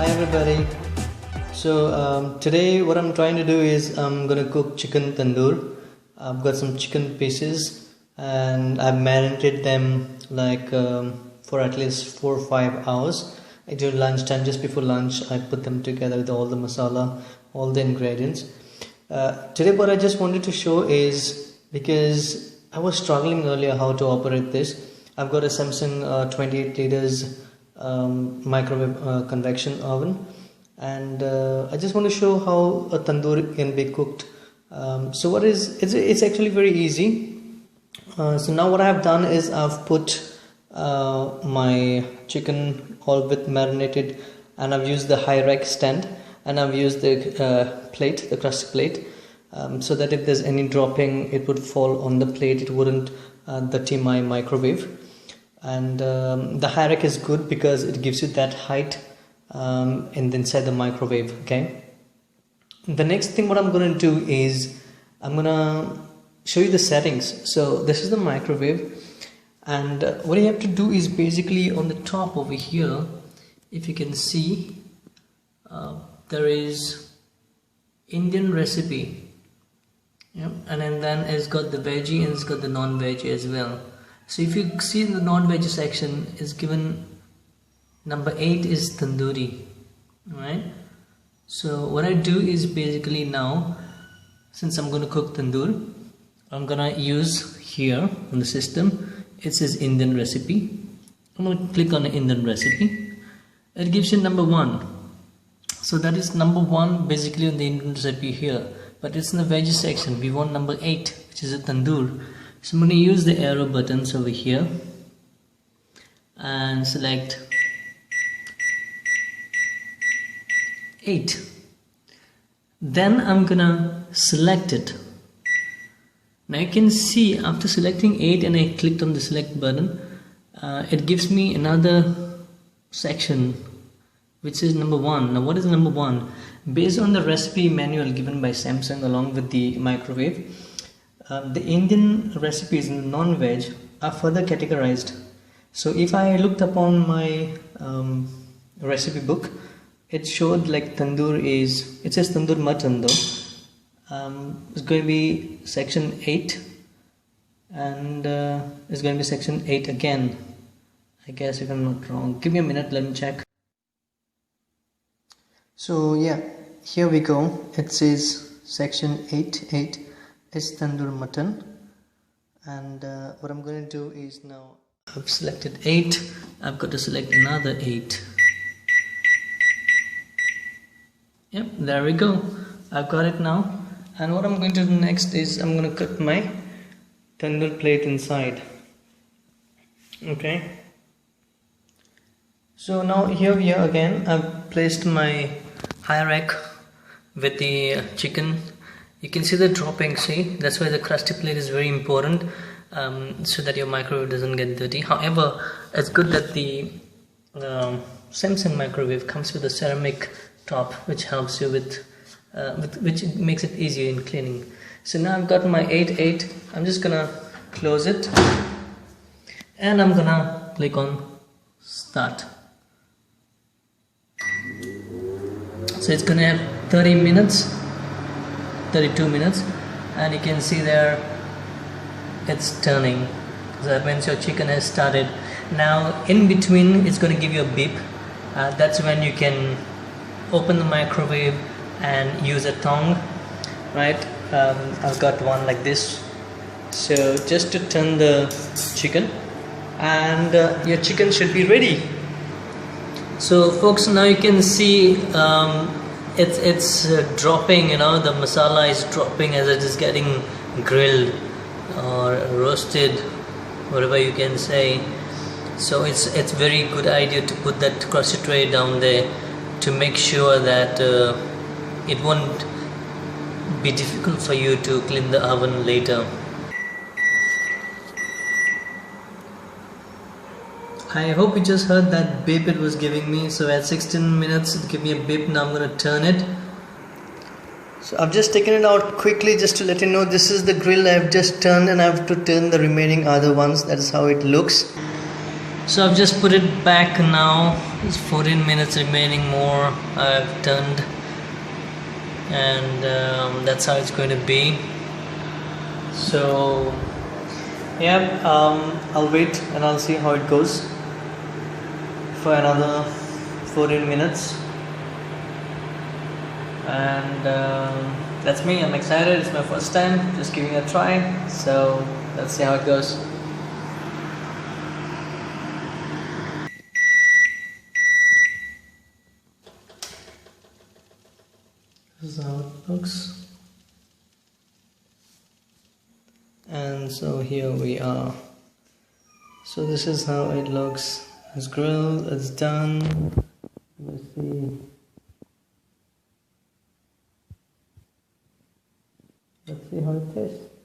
everybody. Today what I'm trying to do is I'm gonna cook chicken tandoor. I've got some chicken pieces and I've marinated them for at least 4 or 5 hours. During lunchtime, just before lunch, I put them together with all the masala, all the ingredients. Today what I just wanted to show is, because I was struggling earlier how to operate this. I've got a Samsung 28 liters microwave convection oven, and I just want to show how a tandoori can be cooked. It's actually very easy. So now what I have done is I've put my chicken all with marinated, and I've used the high rack stand, and I've used the plate, the crusty plate, so that if there's any dropping, it would fall on the plate, it wouldn't dirty my microwave. And the high rack is good because it gives you that height inside the microwave. Okay, the next thing what I'm going to do is I'm going to show you the settings. So this is the microwave, and what you have to do is basically on the top over here, if you can see, there is Indian recipe, yeah, and then it's got the veggie and it's got the non-veggie as well. So if you see in the non-veggie section is given number 8 is tandoori, right? So what I do is basically now, since I'm going to cook tandoor, I'm going to use here on the system, it says Indian recipe. I'm going to click on the Indian recipe. It gives you number 1. So that is number 1 basically on the Indian recipe here, but it's in the veggie section. We want number 8, which is a tandoor. So I'm going to use the arrow buttons over here and select 8. Then I'm going to select it. Now you can see after selecting 8 and I clicked on the select button, it gives me another section which is number 1. Now what is number 1? Based on the recipe manual given by Samsung along with the microwave, the Indian recipes in non-veg are further categorized. So if I looked upon my recipe book, it showed like tandoor is, it says tandoor mutton though. It's going to be section 8, and it's going to be section 8 again, I guess, if I'm not wrong. Give me a minute, let me check. So yeah, here we go. It says section 8 is tandoor mutton, and what I'm going to do is, now I've selected 8, I've got to select another 8. Yep, there we go. I've got it now, and what I'm going to do next is I'm going to cut my tandoor plate inside. Okay, so now here we are again. I've placed my high rack with the chicken. You can see the dropping, see, that's why the crusty plate is very important, so that your microwave doesn't get dirty. However, it's good that the Samsung microwave comes with a ceramic top, which helps you with which makes it easier in cleaning. So now I've got my 8, I'm just gonna close it, and I'm gonna click on start. So it's gonna have 32 minutes, and you can see there it's turning. So that means your chicken has started. Now in between it's going to give you a beep. That's when you can open the microwave and use a tongue, right? I've got one like this. So just to turn the chicken, and your chicken should be ready. So folks, now you can see it's dropping, you know, the masala is dropping as it is getting grilled or roasted, whatever you can say. So it's very good idea to put that crusty tray down there to make sure that it won't be difficult for you to clean the oven later. I hope you just heard that beep it was giving me. So at 16 minutes it gave me a beep. Now I'm going to turn it. So I've just taken it out quickly just to let you know this is the grill I've just turned, and I have to turn the remaining other ones. That is how it looks. So I've just put it back now. It's 14 minutes remaining more. I've turned, and that's how it's going to be. So yeah, I'll wait and I'll see how it goes for another 14 minutes. And that's me. I'm excited. It's my first time just giving it a try, so let's see how it goes. This is how it looks, and so here we are. So this is how it looks. It's grilled, it's done. Let's see. Let's see how it tastes.